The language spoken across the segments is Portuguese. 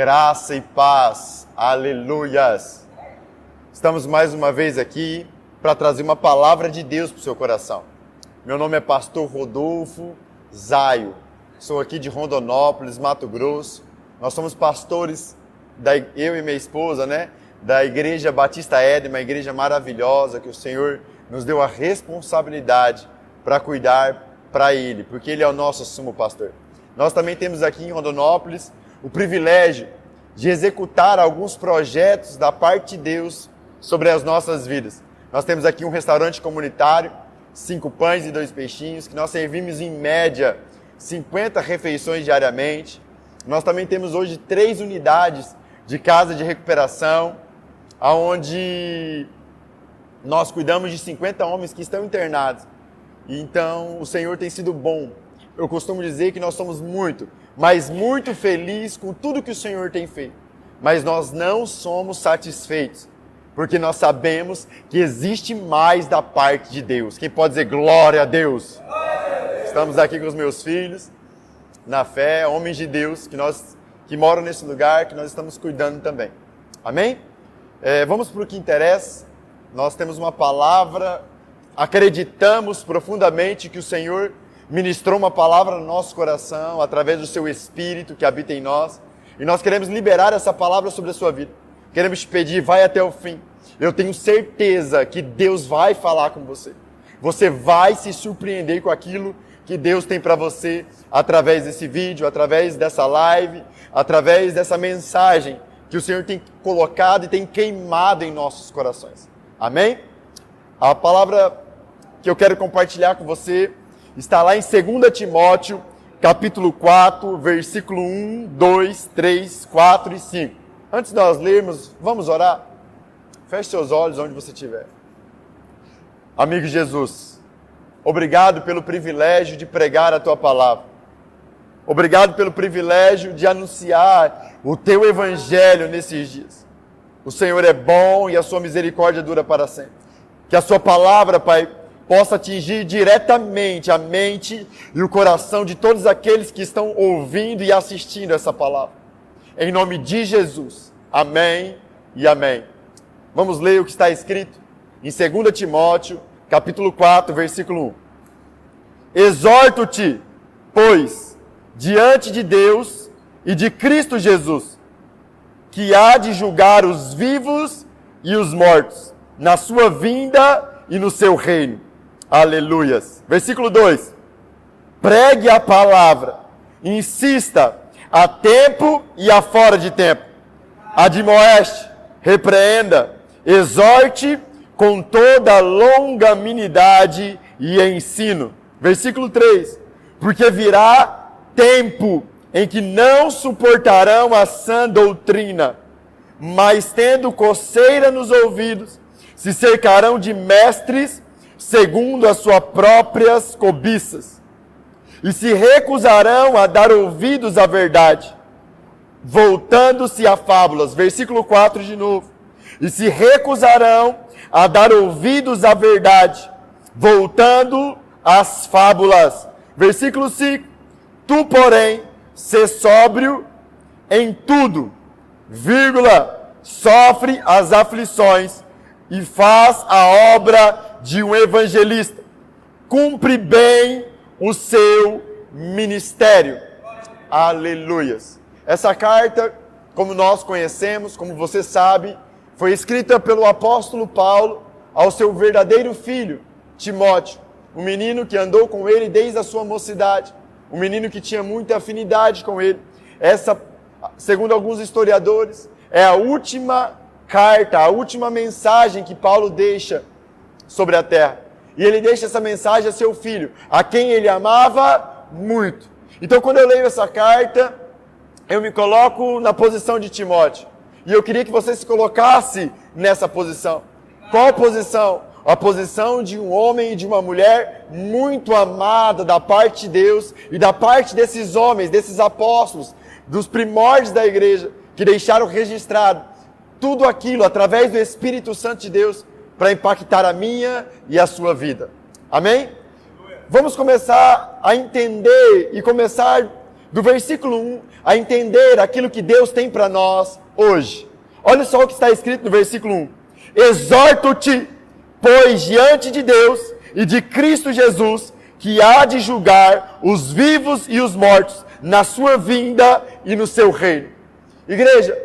Graça e paz, aleluias! Estamos mais uma vez aqui para trazer uma palavra de Deus para o seu coração. Meu nome é Pastor Rodolfo Zaio, sou aqui de Rondonópolis, Mato Grosso. Nós somos pastores, eu e minha esposa, da Igreja Batista Éden, uma igreja maravilhosa que o Senhor nos deu a responsabilidade para cuidar para Ele, porque Ele é o nosso sumo pastor. Nós também temos aqui em Rondonópolis o privilégio de executar alguns projetos da parte de Deus sobre as nossas vidas. Nós temos aqui um restaurante comunitário, 5 pães e 2 peixinhos, que nós servimos em média 50 refeições diariamente. Nós também temos hoje 3 unidades de casa de recuperação, onde nós cuidamos de 50 homens que estão internados. E então o Senhor tem sido bom. Eu costumo dizer que nós somos muito, mas muito felizes com tudo que o Senhor tem feito. Mas nós não somos satisfeitos, porque nós sabemos que existe mais da parte de Deus. Quem pode dizer glória a Deus? Estamos aqui com os meus filhos, na fé, homens de Deus, que moram nesse lugar, que nós estamos cuidando também. Amém? Vamos para o que interessa. Nós temos uma palavra, acreditamos profundamente que o Senhor ministrou uma palavra no nosso coração, através do seu Espírito que habita em nós. E nós queremos liberar essa palavra sobre a sua vida. Queremos te pedir, vai até o fim. Eu tenho certeza que Deus vai falar com você. Você vai se surpreender com aquilo que Deus tem para você, através desse vídeo, através dessa live, através dessa mensagem que o Senhor tem colocado e tem queimado em nossos corações. Amém? A palavra que eu quero compartilhar com você está lá em 2 Timóteo, capítulo 4, versículo 1, 2, 3, 4 e 5. Antes de nós lermos, vamos orar? Feche seus olhos onde você estiver. Amigo Jesus, obrigado pelo privilégio de pregar a Tua palavra. Obrigado pelo privilégio de anunciar o Teu Evangelho nesses dias. O Senhor é bom e a Sua misericórdia dura para sempre. Que a Sua palavra, Pai, possa atingir diretamente a mente e o coração de todos aqueles que estão ouvindo e assistindo essa palavra. Em nome de Jesus. Amém e amém. Vamos ler o que está escrito em 2 Timóteo, capítulo 4, versículo 1. Exorto-te, pois, diante de Deus e de Cristo Jesus, que há de julgar os vivos e os mortos, na sua vinda e no seu reino. Aleluias. Versículo 2. Pregue a palavra, insista a tempo e a fora de tempo. Admoeste, repreenda, exorte com toda longanimidade e ensino. Versículo 3. Porque virá tempo em que não suportarão a sã doutrina, mas tendo coceira nos ouvidos, se cercarão de mestres segundo as suas próprias cobiças, e se recusarão a dar ouvidos à verdade, voltando-se a fábulas. Versículo 4 de novo. E se recusarão a dar ouvidos à verdade, voltando às fábulas. Versículo 5. Tu, porém, sê sóbrio em tudo, sofre as aflições e faz a obra de um evangelista. Cumpre bem o seu ministério. Aleluias. Essa carta, como nós conhecemos, como você sabe, foi escrita pelo apóstolo Paulo ao seu verdadeiro filho, Timóteo. Um menino que andou com ele desde a sua mocidade. Um menino que tinha muita afinidade com ele. Essa, segundo alguns historiadores, é a última carta, a última mensagem que Paulo deixa sobre a terra. E ele deixa essa mensagem a seu filho, a quem ele amava muito. Então, quando eu leio essa carta, eu me coloco na posição de Timóteo. E eu queria que você se colocasse nessa posição. Qual posição? A posição de um homem e de uma mulher muito amada da parte de Deus e da parte desses homens, desses apóstolos, dos primórdios da igreja, que deixaram registrado tudo aquilo através do Espírito Santo de Deus para impactar a minha e a sua vida. Amém? Vamos começar a entender e começar do versículo 1, a entender aquilo que Deus tem para nós hoje. Olha só o que está escrito no versículo 1. Exorto-te, pois, diante de Deus e de Cristo Jesus, que há de julgar os vivos e os mortos na sua vinda e no seu reino. Igreja,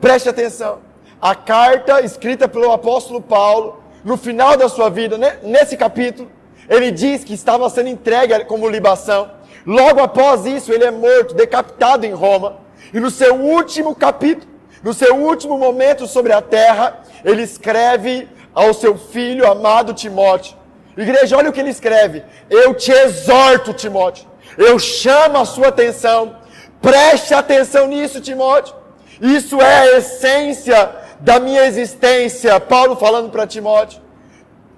preste atenção. A carta escrita pelo apóstolo Paulo, no final da sua vida, nesse capítulo, ele diz que estava sendo entregue como libação. Logo após isso, ele é morto, decapitado em Roma. E no seu último capítulo, no seu último momento sobre a terra, ele escreve ao seu filho amado Timóteo. Igreja, olha o que ele escreve. Eu te exorto, Timóteo. Eu chamo a sua atenção. Preste atenção nisso, Timóteo. Isso é a essência da minha existência. Paulo falando para Timóteo.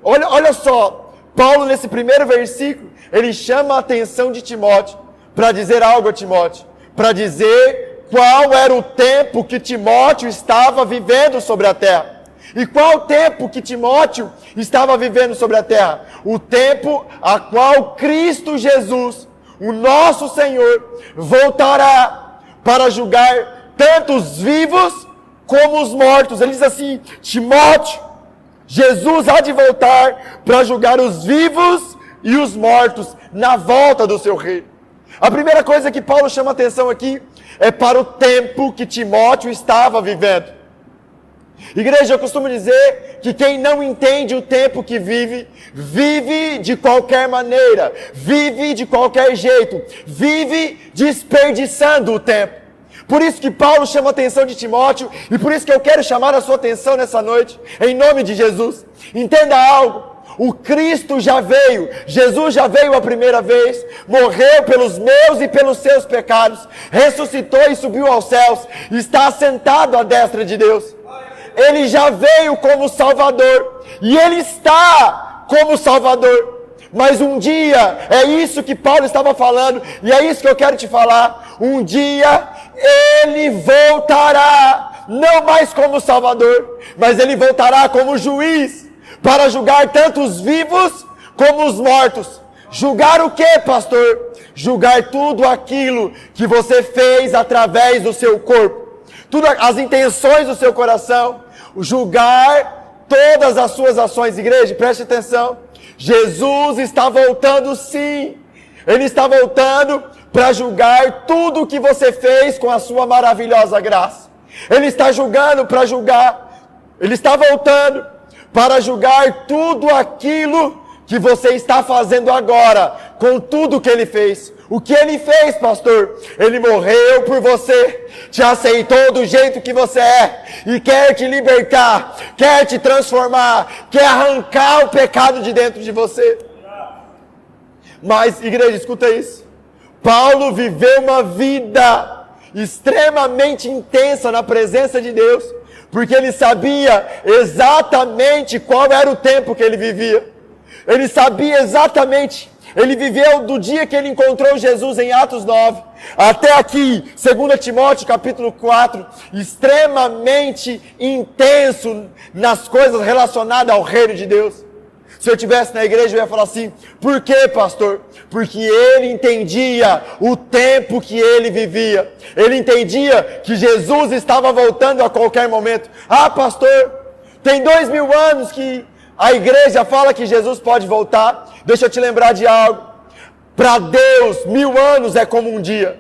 Olha só. Paulo, nesse primeiro versículo, ele chama a atenção de Timóteo para dizer algo a Timóteo. Para dizer qual era o tempo que Timóteo estava vivendo sobre a terra. E qual o tempo que Timóteo estava vivendo sobre a terra? O tempo a qual Cristo Jesus, o nosso Senhor, voltará para julgar tanto os vivos como os mortos. Ele diz assim, Timóteo, Jesus há de voltar para julgar os vivos e os mortos na volta do seu reino. A primeira coisa que Paulo chama atenção aqui é para o tempo que Timóteo estava vivendo. Igreja, eu costumo dizer que quem não entende o tempo que vive, vive de qualquer maneira, vive de qualquer jeito, vive desperdiçando o tempo. Por isso que Paulo chama a atenção de Timóteo, e por isso que eu quero chamar a sua atenção nessa noite, em nome de Jesus. Entenda algo. O Cristo já veio, Jesus já veio a primeira vez, morreu pelos meus e pelos seus pecados, ressuscitou e subiu aos céus, está assentado à destra de Deus. Ele já veio como Salvador, e Ele está como Salvador. Mas um dia, é isso que Paulo estava falando, e é isso que eu quero te falar, um dia Ele voltará, não mais como Salvador, mas Ele voltará como juiz, para julgar tanto os vivos como os mortos. Julgar o que, pastor? Julgar tudo aquilo que você fez através do seu corpo. Tudo, as intenções do seu coração. Julgar todas as suas ações. Igreja, preste atenção. Jesus está voltando sim. Ele está voltando para julgar tudo o que você fez com a sua maravilhosa graça. Ele está julgando para julgar. Ele está voltando para julgar tudo aquilo que você está fazendo agora, com tudo que Ele fez. O que Ele fez, pastor? Ele morreu por você, te aceitou do jeito que você é, e quer te libertar, quer te transformar, quer arrancar o pecado de dentro de você. Mas, igreja, escuta isso. Paulo viveu uma vida extremamente intensa na presença de Deus, porque ele sabia exatamente qual era o tempo que ele vivia. Ele sabia exatamente, ele viveu do dia que ele encontrou Jesus em Atos 9, até aqui, 2 Timóteo capítulo 4, extremamente intenso nas coisas relacionadas ao reino de Deus. Se eu estivesse na igreja, eu ia falar assim, por quê, pastor? Porque ele entendia o tempo que ele vivia. Ele entendia que Jesus estava voltando a qualquer momento. Ah, pastor, tem 2000 anos que a igreja fala que Jesus pode voltar. Deixa eu te lembrar de algo. Para Deus, 1000 anos é como um dia.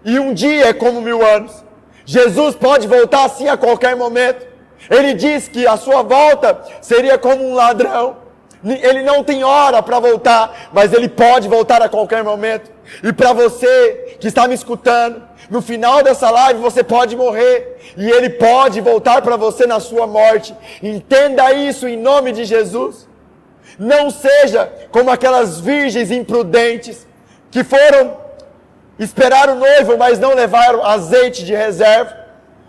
E um dia é como 1000 anos. Jesus pode voltar assim a qualquer momento. Ele diz que a sua volta seria como um ladrão. Ele não tem hora para voltar, mas Ele pode voltar a qualquer momento. E para você que está me escutando, no final dessa live você pode morrer, e Ele pode voltar para você na sua morte. Entenda isso em nome de Jesus. Não seja como aquelas virgens imprudentes que foram esperar o noivo, mas não levaram azeite de reserva.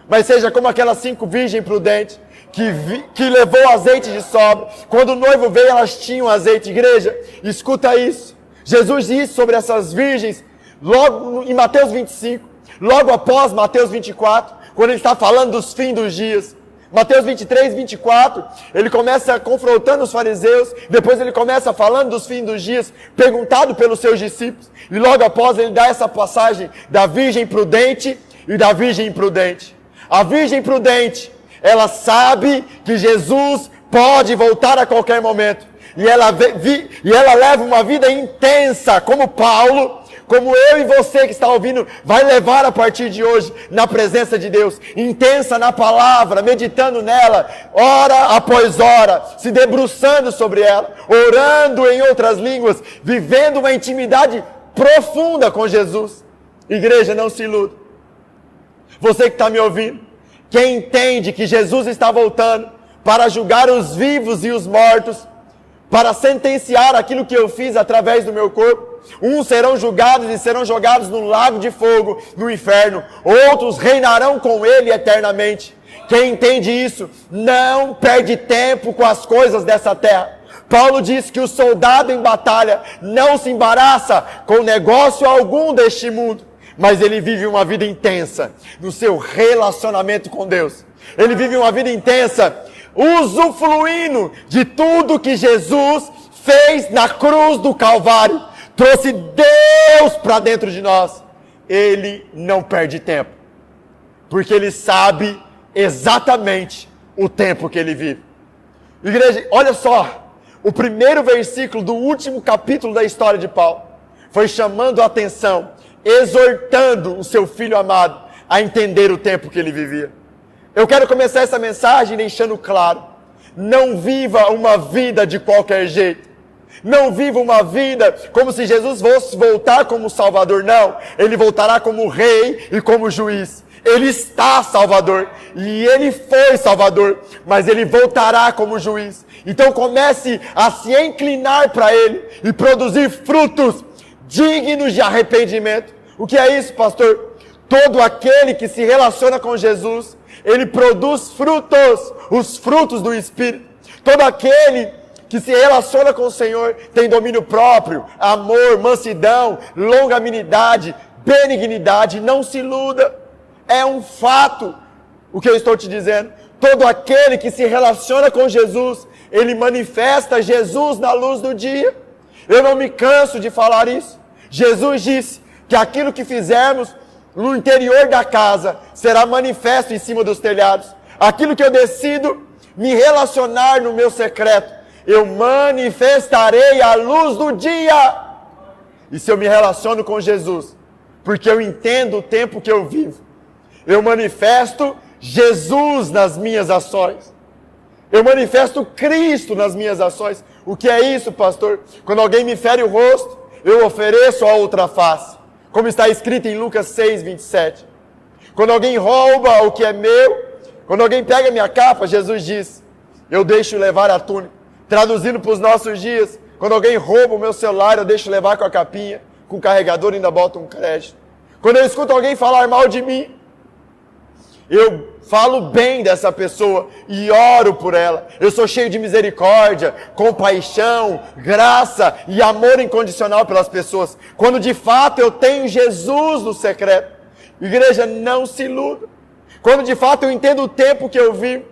Mas seja como aquelas 5 virgens prudentes que levou azeite de sobra. Quando o noivo veio, elas tinham azeite. Igreja, escuta isso. Jesus disse sobre essas virgens, logo em Mateus 25, logo após Mateus 24, quando ele está falando dos fins dos dias. Mateus 23, 24, ele começa confrontando os fariseus, depois ele começa falando dos fins dos dias, perguntado pelos seus discípulos, e logo após ele dá essa passagem da virgem prudente e da virgem imprudente. A virgem prudente, ela sabe que Jesus pode voltar a qualquer momento, e ela leva uma vida intensa, como Paulo, como eu e você que está ouvindo, vai levar a partir de hoje, na presença de Deus, intensa na palavra, meditando nela, hora após hora, se debruçando sobre ela, orando em outras línguas, vivendo uma intimidade profunda com Jesus. Igreja, não se iluda. Você que está me ouvindo, quem entende que Jesus está voltando para julgar os vivos e os mortos, para sentenciar aquilo que eu fiz através do meu corpo. Uns serão julgados e serão jogados no lago de fogo, no inferno. Outros reinarão com ele eternamente. Quem entende isso, não perde tempo com as coisas dessa terra. Paulo diz que o soldado em batalha não se embaraça com negócio algum deste mundo, mas ele vive uma vida intensa no seu relacionamento com Deus. Ele vive uma vida intensa usufruindo de tudo que Jesus fez na cruz do Calvário. Trouxe Deus para dentro de nós. Ele não perde tempo, porque ele sabe exatamente o tempo que ele vive. Igreja, olha só, o primeiro versículo do último capítulo da história de Paulo foi chamando a atenção, exortando o seu filho amado a entender o tempo que ele vivia. Eu quero começar essa mensagem deixando claro: não viva uma vida de qualquer jeito. Não viva uma vida como se Jesus fosse voltar como Salvador. Não, ele voltará como Rei e como Juiz. Ele está Salvador e ele foi Salvador, mas ele voltará como Juiz. Então comece a se inclinar para ele e produzir frutos dignos de arrependimento. O que é isso, pastor? Todo aquele que se relaciona com Jesus, ele produz frutos, os frutos do Espírito. Todo aquele que se relaciona com o Senhor tem domínio próprio, amor, mansidão, longanimidade, benignidade. Não se iluda, é um fato o que eu estou te dizendo. Todo aquele que se relaciona com Jesus, ele manifesta Jesus na luz do dia. Eu não me canso de falar isso. Jesus disse que aquilo que fizermos no interior da casa será manifesto em cima dos telhados. Aquilo que eu decido me relacionar no meu secreto, eu manifestarei a luz do dia. E se eu me relaciono com Jesus, porque eu entendo o tempo que eu vivo, eu manifesto Jesus nas minhas ações. Eu manifesto Cristo nas minhas ações. O que é isso, pastor? Quando alguém me fere o rosto, eu ofereço a outra face, como está escrito em Lucas 6, 27. Quando alguém rouba o que é meu, quando alguém pega minha capa, Jesus diz, eu deixo levar a túnica. Traduzindo para os nossos dias, quando alguém rouba o meu celular, eu deixo levar com a capinha, com o carregador e ainda boto um crédito. Quando eu escuto alguém falar mal de mim, eu falo bem dessa pessoa e oro por ela. Eu sou cheio de misericórdia, compaixão, graça e amor incondicional pelas pessoas. Quando de fato eu tenho Jesus no secreto. Igreja, não se iluda. Quando de fato eu entendo o tempo que eu vivo,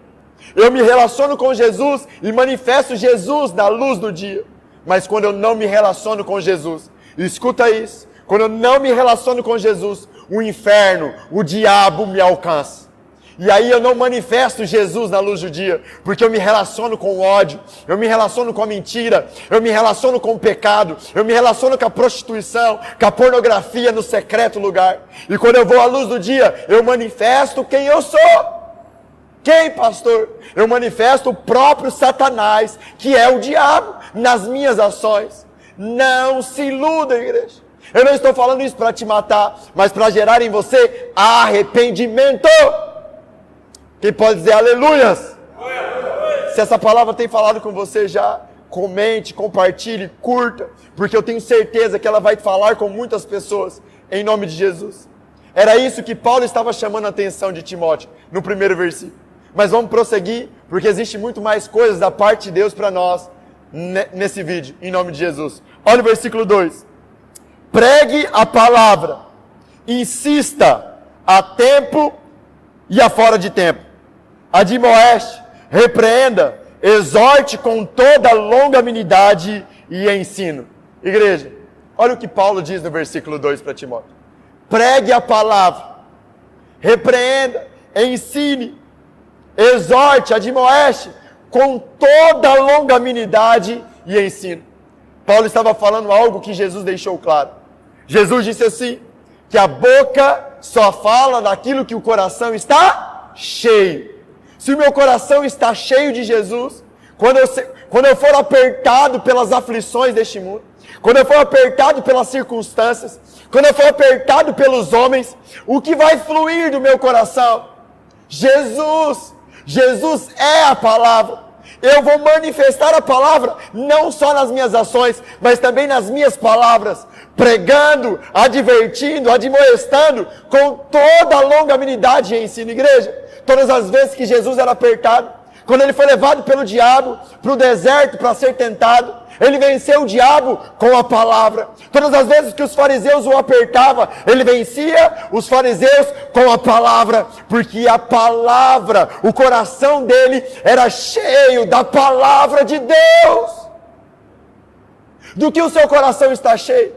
eu me relaciono com Jesus e manifesto Jesus na luz do dia. Mas quando eu não me relaciono com Jesus, escuta isso, quando eu não me relaciono com Jesus, o inferno, o diabo me alcança. E aí eu não manifesto Jesus na luz do dia, porque eu me relaciono com o ódio, eu me relaciono com a mentira, eu me relaciono com o pecado, eu me relaciono com a prostituição, com a pornografia no secreto lugar. E quando eu vou à luz do dia, eu manifesto quem eu sou. Quem, pastor? Eu manifesto o próprio Satanás, que é o diabo, nas minhas ações. Não se iluda, igreja. Eu não estou falando isso para te matar, mas para gerar em você arrependimento. Quem pode dizer aleluias? Se essa palavra tem falado com você já, comente, compartilhe, curta, porque eu tenho certeza que ela vai falar com muitas pessoas, em nome de Jesus. Era isso que Paulo estava chamando a atenção de Timóteo, no primeiro versículo. Mas vamos prosseguir, porque existe muito mais coisas da parte de Deus para nós nesse vídeo, em nome de Jesus. Olha o versículo 2. Pregue a palavra, insista a tempo e a fora de tempo. admoeste, repreenda, exorte com toda longanimidade e ensino. Igreja, olha o que Paulo diz no versículo 2 para Timóteo. Pregue a palavra, repreenda, ensine, exorte, admoeste, com toda longanimidade e ensino. Paulo estava falando algo que Jesus deixou claro. Jesus disse assim, que a boca só fala daquilo que o coração está cheio. Se o meu coração está cheio de Jesus, quando eu for apertado pelas aflições deste mundo, quando eu for apertado pelas circunstâncias, quando eu for apertado pelos homens, o que vai fluir do meu coração? Jesus. Jesus é a palavra. Eu vou manifestar a palavra, não só nas minhas ações, mas também nas minhas palavras, pregando, advertindo, admoestando, com toda a longanimidade e ensino. Igreja, todas as vezes que Jesus era apertado, quando ele foi levado pelo diabo para o deserto para ser tentado, ele venceu o diabo com a palavra. Todas as vezes que os fariseus o apertavam, ele vencia os fariseus com a palavra, porque a palavra, o coração dele era cheio da palavra de Deus. Do que o seu coração está cheio?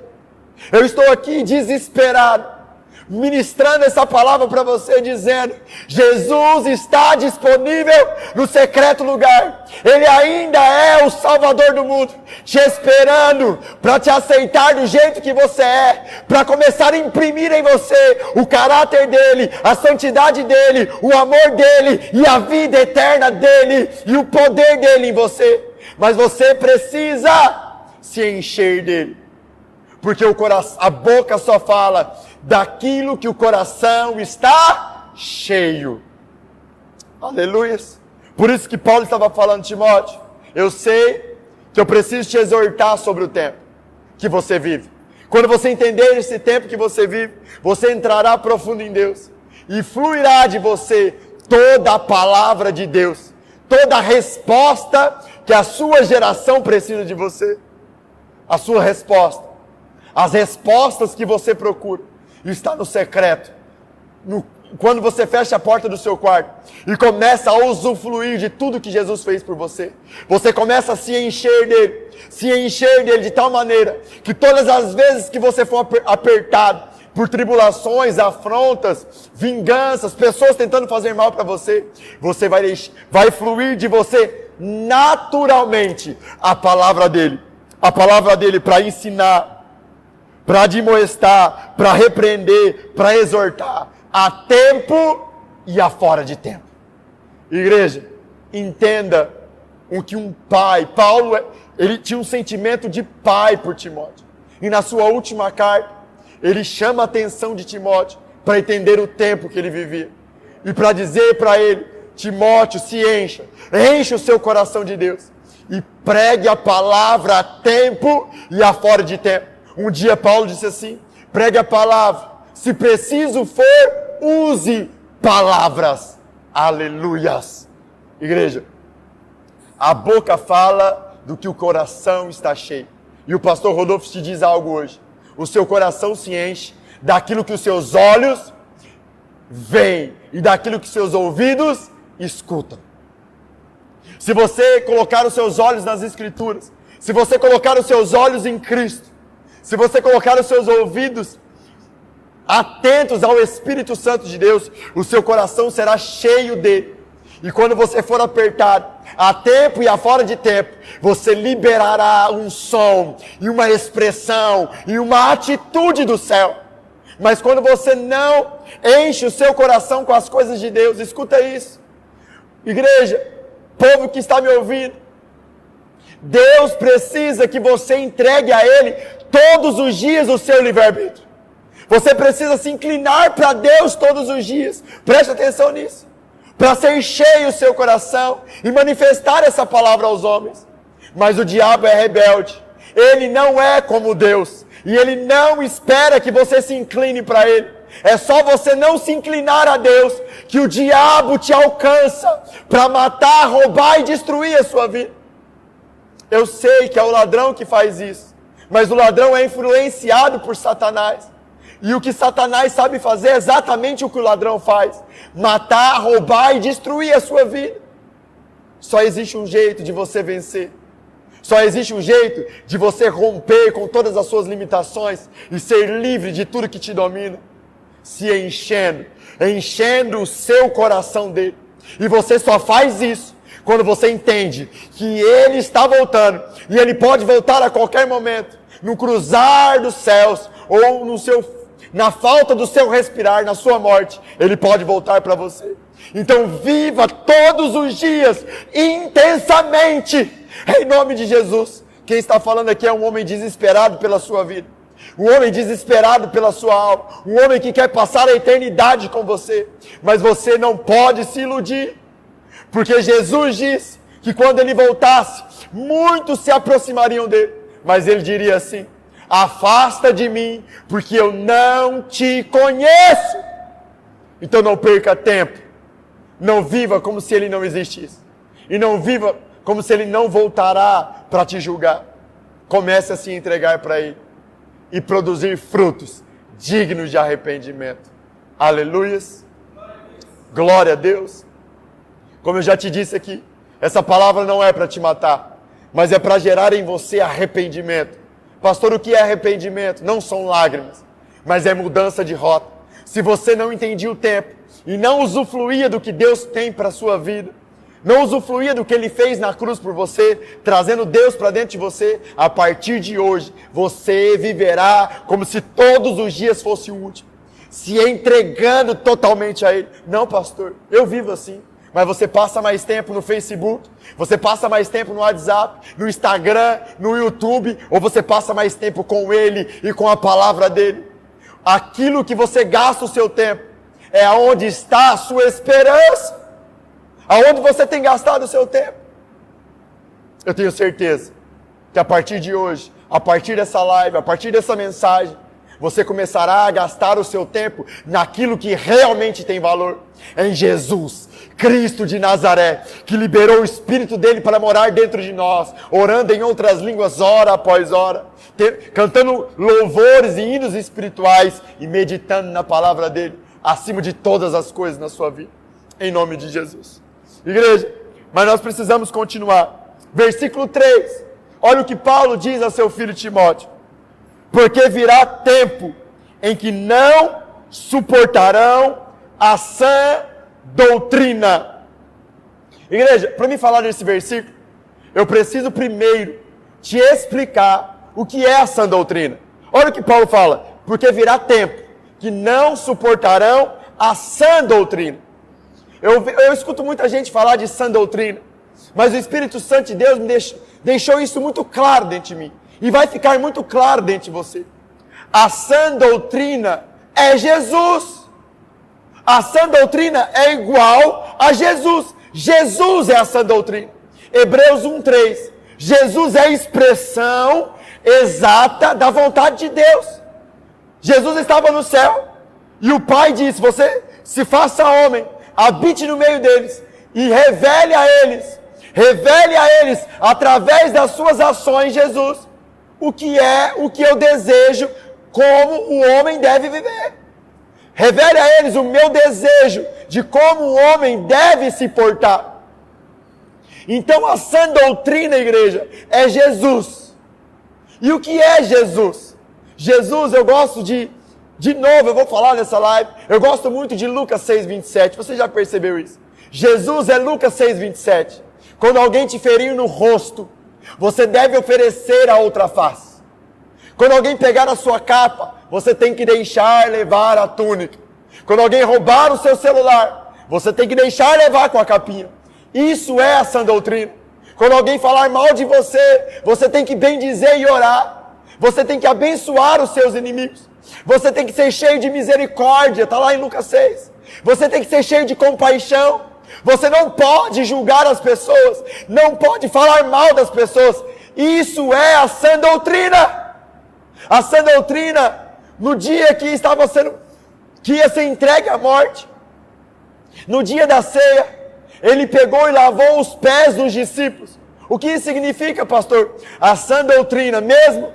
Eu estou aqui desesperado, ministrando essa palavra para você, dizendo, Jesus está disponível no secreto lugar. Ele ainda é o Salvador do mundo, te esperando para te aceitar do jeito que você é, para começar a imprimir em você o caráter dele, a santidade dele, o amor dele e a vida eterna dele e o poder dele em você. Mas você precisa se encher dele, porque a boca só fala daquilo que o coração está cheio. Aleluia. Por isso que Paulo estava falando, Timóteo, eu sei que eu preciso te exortar sobre o tempo que você vive. Quando você entender esse tempo que você vive, você entrará profundo em Deus e fluirá de você toda a palavra de Deus, toda a resposta que a sua geração precisa de você. A sua resposta, as respostas que você procura, está no secreto. Quando você fecha a porta do seu quarto e começa a usufruir de tudo que Jesus fez por você, você começa a se encher dele de tal maneira que todas as vezes que você for apertado por tribulações, afrontas, vinganças, pessoas tentando fazer mal para você, você vai fluir de você naturalmente a palavra dele para ensinar, para admoestar, para repreender, para exortar, a tempo e a fora de tempo. Igreja, entenda o que um pai, Paulo, ele tinha um sentimento de pai por Timóteo. E na sua última carta, ele chama a atenção de Timóteo para entender o tempo que ele vivia. E para dizer para ele, Timóteo, se encha o seu coração de Deus. E pregue a palavra a tempo e a fora de tempo. Um dia Paulo disse assim, pregue a palavra, se preciso for, use palavras. Aleluias. Igreja, a boca fala do que o coração está cheio. E o pastor Rodolfo te diz algo hoje. O seu coração se enche daquilo que os seus olhos veem e daquilo que seus ouvidos escutam. Se você colocar os seus olhos nas Escrituras, se você colocar os seus olhos em Cristo, se você colocar os seus ouvidos atentos ao Espírito Santo de Deus, o seu coração será cheio dele. E quando você for apertado, a tempo e a fora de tempo, você liberará um som, e uma expressão, e uma atitude do céu. Mas quando você não enche o seu coração com as coisas de Deus, escuta isso. Igreja, povo que está me ouvindo, Deus precisa que você entregue a Ele todos os dias o seu livre-arbítrio. Você precisa se inclinar para Deus todos os dias. Preste atenção nisso. Para ser cheio o seu coração e manifestar essa palavra aos homens. Mas o diabo é rebelde. Ele não é como Deus. E ele não espera que você se incline para ele. É só você não se inclinar a Deus que o diabo te alcança para matar, roubar e destruir a sua vida. Eu sei que é o ladrão que faz isso. Mas o ladrão é influenciado por Satanás. E o que Satanás sabe fazer é exatamente o que o ladrão faz: matar, roubar e destruir a sua vida. Só existe um jeito de você vencer. Só existe um jeito de você romper com todas as suas limitações e ser livre de tudo que te domina. Se enchendo o seu coração dele. E você só faz isso quando você entende que ele está voltando. E ele pode voltar a qualquer momento. No cruzar dos céus ou na falta do seu respirar, na sua morte, ele pode voltar para você. Então viva todos os dias intensamente, em nome de Jesus. Quem está falando aqui é um homem desesperado pela sua vida, um homem desesperado pela sua alma, um homem que quer passar a eternidade com você, mas você não pode se iludir, porque Jesus disse que quando ele voltasse, muitos se aproximariam dele, mas ele diria assim: afasta de mim, porque eu não te conheço. Então não perca tempo. Não viva como se ele não existisse. E não viva como se ele não voltará para te julgar. Comece a se entregar para ele. E produzir frutos dignos de arrependimento. Aleluias. Glória a Deus. Como eu já te disse aqui, essa palavra não é para te matar, mas é para gerar em você arrependimento. Pastor, o que é arrependimento? Não são lágrimas, mas é mudança de rota. Se você não entendia o tempo e não usufruía do que Deus tem para a sua vida, não usufruía do que Ele fez na cruz por você, trazendo Deus para dentro de você, a partir de hoje, você viverá como se todos os dias fosse o último, se entregando totalmente a Ele. Não, pastor, eu vivo assim. Mas você passa mais tempo no Facebook, você passa mais tempo no WhatsApp, no Instagram, no YouTube, ou você passa mais tempo com Ele e com a palavra dEle? Aquilo que você gasta o seu tempo é aonde está a sua esperança. Aonde você tem gastado o seu tempo? Eu tenho certeza que a partir de hoje, a partir dessa live, a partir dessa mensagem, você começará a gastar o seu tempo naquilo que realmente tem valor. Em Jesus, Cristo de Nazaré, que liberou o Espírito dele para morar dentro de nós, orando em outras línguas, hora após hora, cantando louvores e hinos espirituais e meditando na palavra dele, acima de todas as coisas na sua vida. Em nome de Jesus. Igreja, mas nós precisamos continuar. Versículo 3. Olha o que Paulo diz a seu filho Timóteo. Porque virá tempo em que não suportarão a sã doutrina. Igreja, para me falar desse versículo, eu preciso primeiro te explicar o que é a sã doutrina. Olha o que Paulo fala. Porque virá tempo que não suportarão a sã doutrina. Eu escuto muita gente falar de sã doutrina, mas o Espírito Santo de Deus me deixou isso muito claro dentro de mim. E vai ficar muito claro dentro de você. A sã doutrina é Jesus. A sã doutrina é igual a Jesus. Jesus é a sã doutrina. Hebreus 1:3. Jesus é a expressão exata da vontade de Deus. Jesus estava no céu e o Pai disse: você se faça homem, habite no meio deles e revele a eles através das suas ações, Jesus, o que eu desejo, como o homem deve viver. Revele a eles o meu desejo de como o homem deve se portar. Então a sã doutrina, igreja, é Jesus. E o que é Jesus? Jesus, eu gosto de novo, eu vou falar nessa live, eu gosto muito de Lucas 6:27, você já percebeu isso? Jesus é Lucas 6:27. Quando alguém te ferir no rosto, você deve oferecer a outra face. Quando alguém pegar a sua capa, você tem que deixar levar a túnica. Quando alguém roubar o seu celular, você tem que deixar levar com a capinha. Isso é a sã doutrina. Quando alguém falar mal de você, você tem que bendizer e orar. Você tem que abençoar os seus inimigos. Você tem que ser cheio de misericórdia, está lá em Lucas 6. Você tem que ser cheio de compaixão. Você não pode julgar as pessoas, não pode falar mal das pessoas. Isso é a sã doutrina. A sã doutrina, no dia que ia ser entregue à morte, no dia da ceia, ele pegou e lavou os pés dos discípulos. O que isso significa, pastor? A sã doutrina, mesmo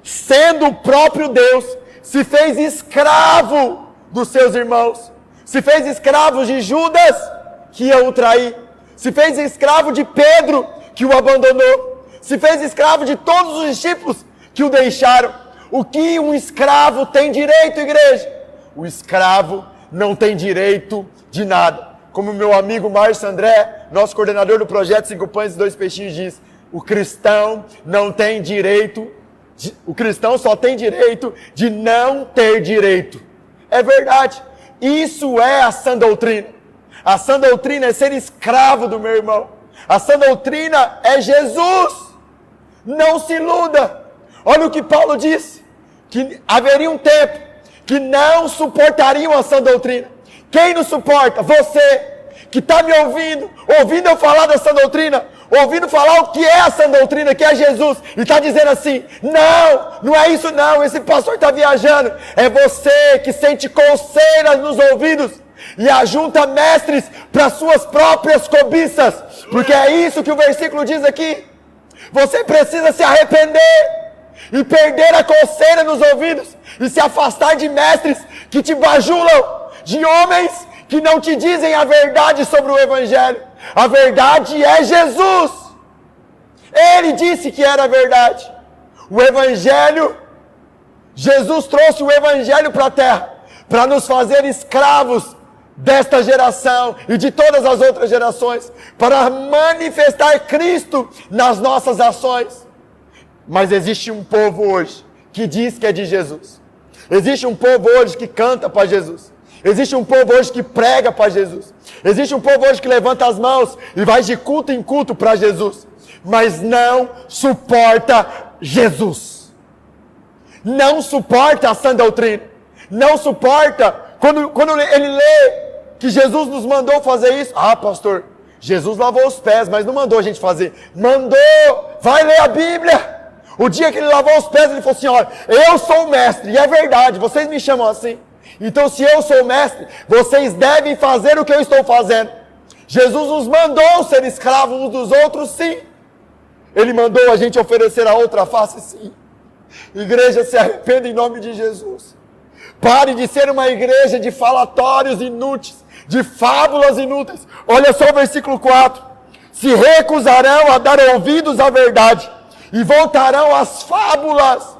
sendo o próprio Deus, se fez escravo dos seus irmãos. Se fez escravo de Judas, que ia o trair. Se fez escravo de Pedro, que o abandonou. Se fez escravo de todos os discípulos que o deixaram. O que um escravo tem direito, igreja? O escravo não tem direito de nada. Como meu amigo Márcio André, nosso coordenador do projeto 5 Pães e 2 Peixinhos diz, o cristão não tem direito, o cristão só tem direito de não ter direito. É verdade. Isso é a sã doutrina. A sã doutrina é ser escravo do meu irmão. A sã doutrina é Jesus. Não se iluda. Olha o que Paulo disse, que haveria um tempo que não suportariam a sã doutrina. Quem não suporta? Você, que está me ouvindo eu falar da sã doutrina, ouvindo falar o que é a sã doutrina, que é Jesus, e está dizendo assim, não é isso não, esse pastor está viajando. É você que sente coceiras nos ouvidos e ajunta mestres para suas próprias cobiças, porque é isso que o versículo diz aqui. Você precisa se arrepender e perder a coceira nos ouvidos e se afastar de mestres que te bajulam, de homens que não te dizem a verdade sobre o Evangelho. A verdade é Jesus. Ele disse que era a verdade. O Evangelho, Jesus trouxe o Evangelho para a terra, para nos fazer escravos desta geração e de todas as outras gerações, para manifestar Cristo nas nossas ações. Mas existe um povo hoje que diz que é de Jesus. Existe um povo hoje que canta para Jesus. Existe um povo hoje que prega para Jesus. Existe um povo hoje que levanta as mãos e vai de culto em culto para Jesus. Mas não suporta Jesus. Não suporta a sã doutrina. Não suporta quando ele lê que Jesus nos mandou fazer isso. Ah, pastor, Jesus lavou os pés, mas não mandou a gente fazer. Mandou, vai ler a Bíblia. O dia que ele lavou os pés, ele falou assim, olha, eu sou o mestre, e é verdade, vocês me chamam assim. Então se eu sou o mestre, vocês devem fazer o que eu estou fazendo. Jesus nos mandou ser escravos uns dos outros, sim. Ele mandou a gente oferecer a outra face, sim. Igreja, se arrependa em nome de Jesus. Pare de ser uma igreja de falatórios inúteis, de fábulas inúteis. Olha só o versículo 4. Se recusarão a dar ouvidos à verdade e voltarão às fábulas.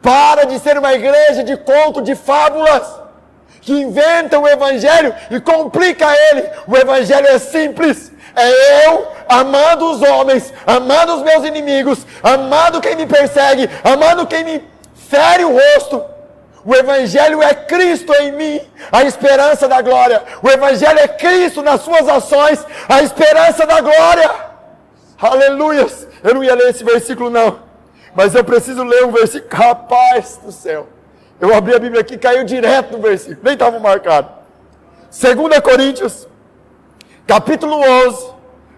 Para de ser uma igreja de conto, de fábulas, que inventam o Evangelho e complica ele. O Evangelho é simples. É eu amando os homens, amando os meus inimigos, amando quem me persegue, amando quem me fere o rosto. O Evangelho é Cristo em mim, a esperança da glória. O Evangelho é Cristo nas suas ações, a esperança da glória. Aleluias. Eu não ia ler esse versículo não, mas eu preciso ler um versículo. Rapaz do céu, eu abri a Bíblia aqui e caiu direto no versículo, nem estava marcado. 2 Coríntios, capítulo 11,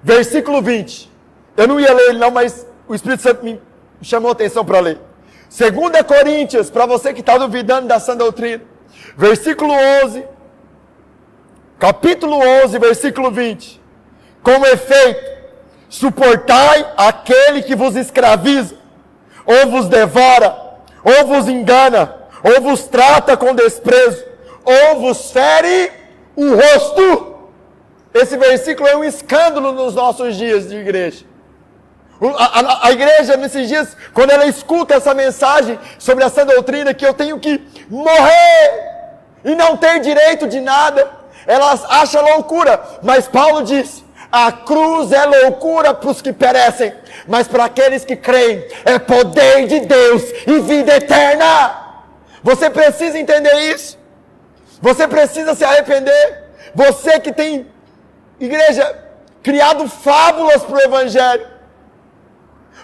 versículo 20. Eu não ia ler ele não, mas o Espírito Santo me chamou a atenção para ler. 2 Coríntios, para você que está duvidando da sã doutrina, versículo 11, capítulo 11, versículo 20. Com efeito, suportai aquele que vos escraviza, ou vos devora, ou vos engana, ou vos trata com desprezo, ou vos fere o rosto. Esse versículo é um escândalo nos nossos dias de igreja. A igreja, nesses dias, quando ela escuta essa mensagem sobre a sã doutrina, que eu tenho que morrer e não ter direito de nada, elas acham loucura. Mas Paulo diz, a cruz é loucura para os que perecem, mas para aqueles que creem, é poder de Deus e vida eterna. Você precisa entender isso. Você precisa se arrepender. Você que tem, igreja, criado fábulas para o Evangelho,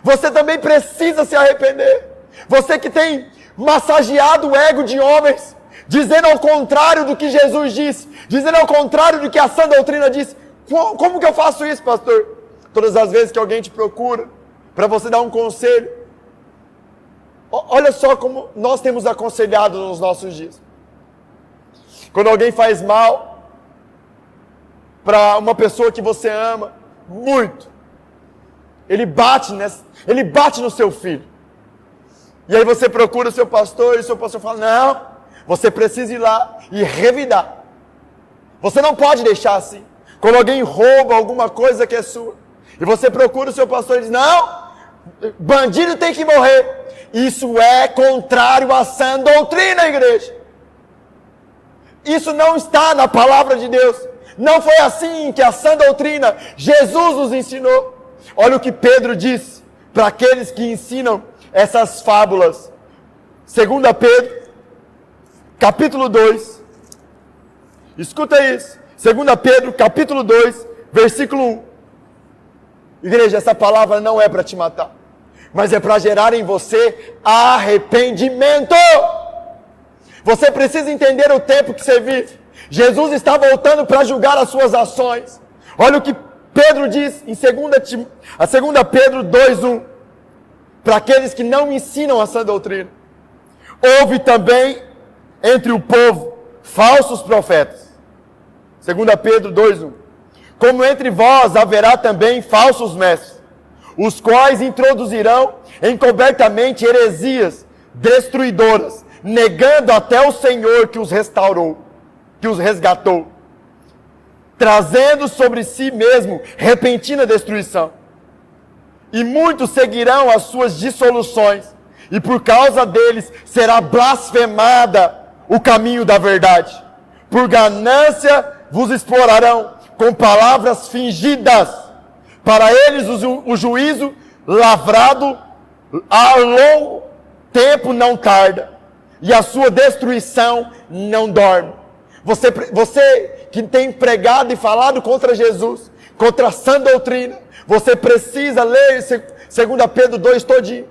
você também precisa se arrepender. Você que tem massageado o ego de homens, dizendo ao contrário do que Jesus disse, dizendo ao contrário do que a sã doutrina disse. Como que eu faço isso, pastor? Todas as vezes que alguém te procura para você dar um conselho. Olha só como nós temos aconselhado nos nossos dias. Quando alguém faz mal para uma pessoa que você ama muito, ele bate no seu filho. E aí você procura o seu pastor e o seu pastor fala, não, você precisa ir lá e revidar. Você não pode deixar assim. Quando alguém rouba alguma coisa que é sua, e você procura o seu pastor e diz, não, bandido tem que morrer. Isso é contrário à sã doutrina, igreja. Isso não está na palavra de Deus. Não foi assim que a sã doutrina, Jesus nos ensinou. Olha o que Pedro disse para aqueles que ensinam essas fábulas. 2 Pedro, capítulo 2. Escuta isso. 2 Pedro, capítulo 2, versículo 1. Igreja, essa palavra não é para te matar, mas é para gerar em você arrependimento. Você precisa entender o tempo que você vive. Jesus está voltando para julgar as suas ações. Olha o que Pedro diz em 2 Pedro 2:1. Para aqueles que não ensinam a sã doutrina. Houve também entre o povo falsos profetas. 2 Pedro 2:1. Como entre vós haverá também falsos mestres, os quais introduzirão encobertamente heresias destruidoras, negando até o Senhor que os restaurou, que os resgatou, trazendo sobre si mesmo repentina destruição. E muitos seguirão as suas dissoluções, e por causa deles será blasfemada o caminho da verdade. Por ganância vos explorarão com palavras fingidas. Para eles o juízo lavrado a longo tempo não tarda, e a sua destruição não dorme. Você que tem pregado e falado contra Jesus, contra a sã doutrina, você precisa ler 2 Pedro 2 todinho.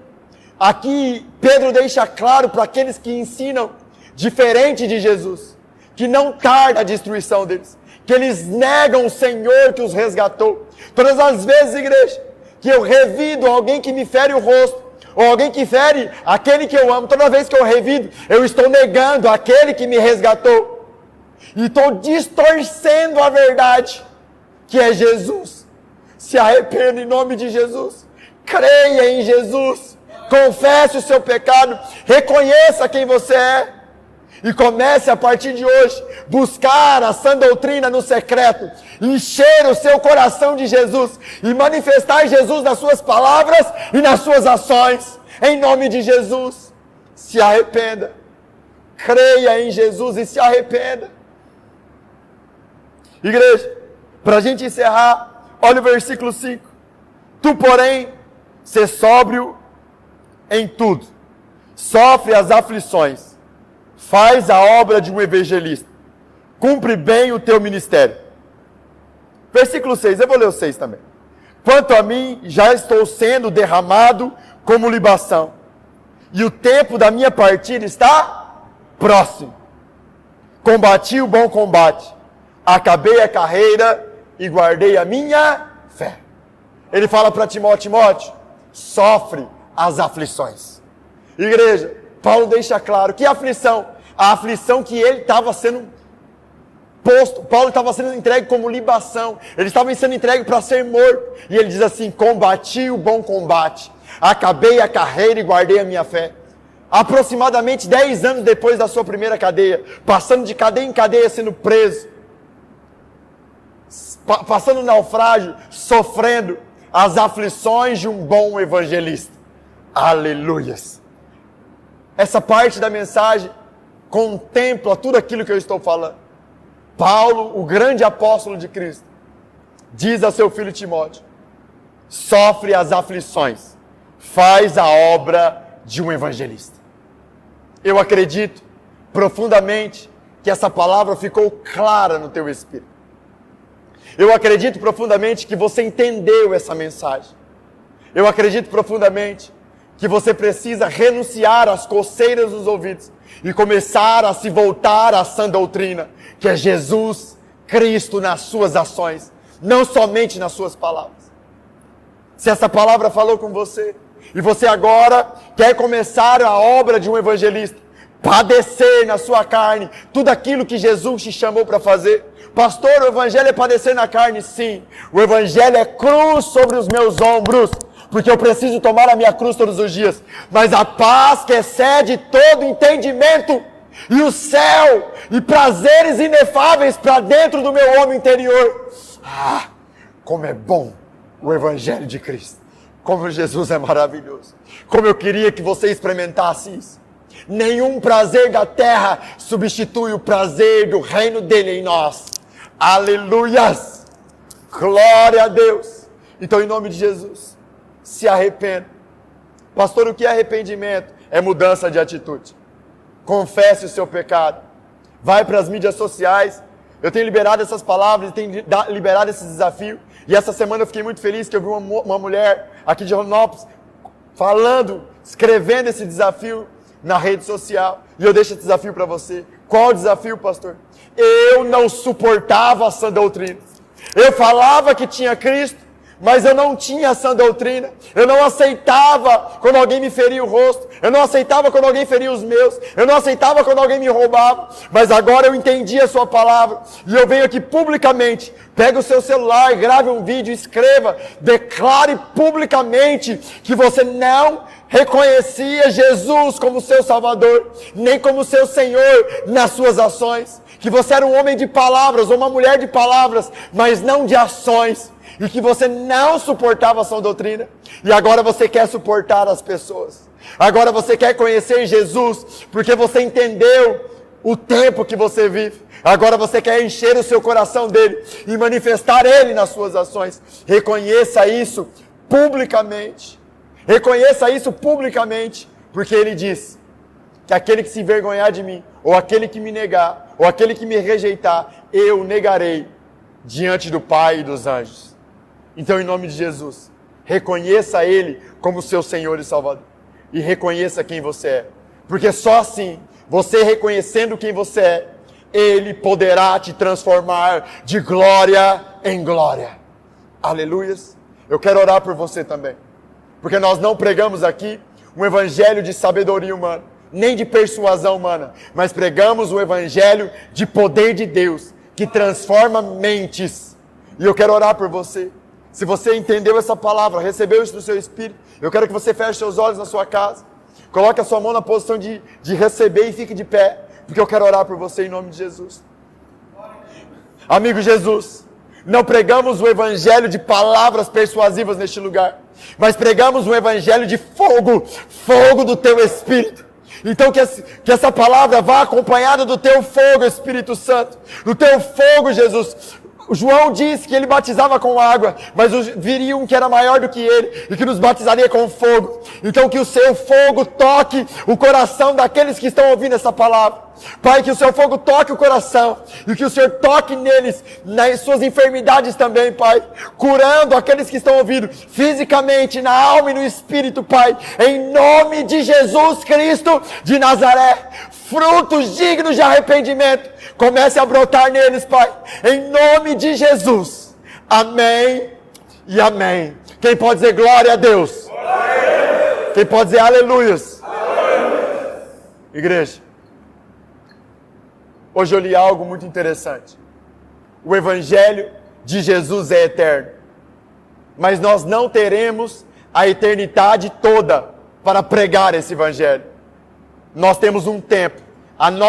Aqui Pedro deixa claro para aqueles que ensinam diferente de Jesus, que não tarda a destruição deles, que eles negam o Senhor que os resgatou. Todas as vezes, igreja, que eu revido alguém que me fere o rosto, ou alguém que fere aquele que eu amo, toda vez que eu revido, eu estou negando aquele que me resgatou, e estou distorcendo a verdade, que é Jesus. Se arrependa em nome de Jesus, creia em Jesus, confesse o seu pecado, reconheça quem você é, e comece a partir de hoje, buscar a sã doutrina no secreto, encher o seu coração de Jesus, e manifestar Jesus nas suas palavras e nas suas ações, em nome de Jesus. Se arrependa, creia em Jesus e se arrependa. Igreja, para a gente encerrar, olha o versículo 5. Tu, porém, sê sóbrio em tudo, sofre as aflições, faz a obra de um evangelista, cumpre bem o teu ministério. Versículo 6, eu vou ler o 6 também. Quanto a mim, já estou sendo derramado como libação, e o tempo da minha partida está próximo. Combati o bom combate, acabei a carreira e guardei a minha fé. Ele fala para Timóteo, sofre as aflições. Igreja, Paulo deixa claro que aflição, a aflição que ele estava sendo posto, Paulo estava sendo entregue como libação, ele estava sendo entregue para ser morto, e ele diz assim, combati o bom combate, acabei a carreira e guardei a minha fé. Aproximadamente 10 anos depois da sua primeira cadeia, passando de cadeia em cadeia, sendo preso, passando naufrágio, sofrendo as aflições de um bom evangelista. Aleluias! Essa parte da mensagem contempla tudo aquilo que eu estou falando. Paulo, o grande apóstolo de Cristo, diz a seu filho Timóteo, sofre as aflições, faz a obra de um evangelista. Eu acredito profundamente que essa palavra ficou clara no teu espírito. Eu acredito profundamente que você entendeu essa mensagem. Eu acredito profundamente que você precisa renunciar às coceiras dos ouvidos e começar a se voltar à sã doutrina, que é Jesus Cristo nas suas ações, não somente nas suas palavras. Se essa palavra falou com você, e você agora quer começar a obra de um evangelista, padecer na sua carne tudo aquilo que Jesus te chamou para fazer, Pastor, o evangelho é padecer na carne? Sim. O evangelho é cruz sobre os meus ombros, porque eu preciso tomar a minha cruz todos os dias. Mas a paz que excede todo entendimento, e o céu, e prazeres inefáveis para dentro do meu homem interior. Ah, como é bom o evangelho de Cristo. Como Jesus é maravilhoso. Como eu queria que você experimentasse isso. Nenhum prazer da terra substitui o prazer do reino dele em nós. Aleluias! Glória a Deus! Então, em nome de Jesus, se arrependa. Pastor, o que é arrependimento? É mudança de atitude. Confesse o seu pecado. Vai para as mídias sociais. Eu tenho liberado essas palavras, tenho liberado esse desafio. E essa semana eu fiquei muito feliz que eu vi uma mulher aqui de Rondonópolis falando, escrevendo esse desafio na rede social. E eu deixo esse desafio para você. Qual o desafio, pastor? Eu não suportava a sã doutrina. Eu falava que tinha Cristo, mas eu não tinha a sã doutrina. Eu não aceitava quando alguém me feria o rosto. Eu não aceitava quando alguém feria os meus. Eu não aceitava quando alguém me roubava. Mas agora eu entendi a sua palavra. E eu venho aqui publicamente. Pega o seu celular, grave um vídeo, escreva. Declare publicamente que você não reconhecia Jesus como seu Salvador, nem como seu Senhor nas suas ações. Que você era um homem de palavras ou uma mulher de palavras, mas não de ações. E que você não suportava a sã doutrina, e agora você quer suportar as pessoas. Agora você quer conhecer Jesus, porque você entendeu o tempo que você vive. Agora você quer encher o seu coração dele e manifestar ele nas suas ações. Reconheça isso publicamente. Reconheça isso publicamente, porque ele diz que aquele que se envergonhar de mim, ou aquele que me negar, ou aquele que me rejeitar, eu negarei diante do Pai e dos anjos. Então, em nome de Jesus, reconheça Ele como seu Senhor e Salvador. E reconheça quem você é. Porque só assim, você reconhecendo quem você é, Ele poderá te transformar de glória em glória. Aleluias. Eu quero orar por você também. Porque nós não pregamos aqui um evangelho de sabedoria humana, nem de persuasão humana, mas pregamos o evangelho de poder de Deus, que transforma mentes. E eu quero orar por você. Se você entendeu essa palavra, recebeu isso no seu espírito, eu quero que você feche seus olhos na sua casa. Coloque a sua mão na posição de receber e fique de pé, porque eu quero orar por você em nome de Jesus. Amigo Jesus, não pregamos o evangelho de palavras persuasivas neste lugar, mas pregamos um evangelho de fogo, fogo do teu espírito. Então que essa palavra vá acompanhada do teu fogo, Espírito Santo, do teu fogo, Jesus. O João disse que ele batizava com água, mas viria um que era maior do que ele e que nos batizaria com fogo. Então que o seu fogo toque o coração daqueles que estão ouvindo essa palavra. Pai, que o seu fogo toque o coração e que o Senhor toque neles, nas suas enfermidades também, Pai. Curando aqueles que estão ouvindo fisicamente, na alma e no espírito, Pai. Em nome de Jesus Cristo de Nazaré. Frutos dignos de arrependimento comece a brotar neles, Pai, em nome de Jesus. Amém e amém. Quem pode dizer glória a Deus? Glória a Deus. Quem pode dizer aleluias? Aleluia. Igreja, hoje eu li algo muito interessante. O evangelho de Jesus é eterno, mas nós não teremos a eternidade toda para pregar esse evangelho. Nós temos um tempo.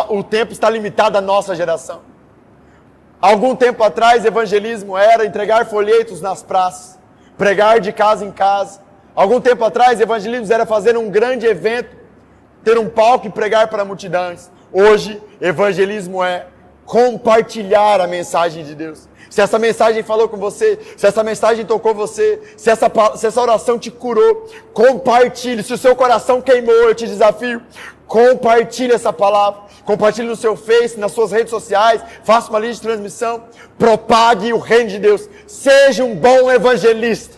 O tempo está limitado à nossa geração. Algum tempo atrás, evangelismo era entregar folhetos nas praças, pregar de casa em casa. Algum tempo atrás, evangelismo era fazer um grande evento, ter um palco e pregar para multidões. Hoje, evangelismo é compartilhar a mensagem de Deus. Se essa mensagem falou com você, se essa mensagem tocou você, se essa oração te curou, compartilhe. Se o seu coração queimou, eu te desafio, compartilhe essa palavra. Compartilhe no seu Face, nas suas redes sociais, faça uma lista de transmissão, propague o reino de Deus. Seja um bom evangelista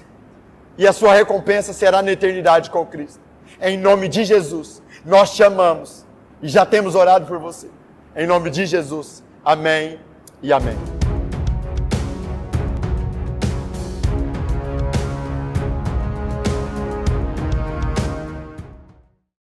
e a sua recompensa será na eternidade com Cristo. Em nome de Jesus, nós te amamos e já temos orado por você. Em nome de Jesus, amém e amém.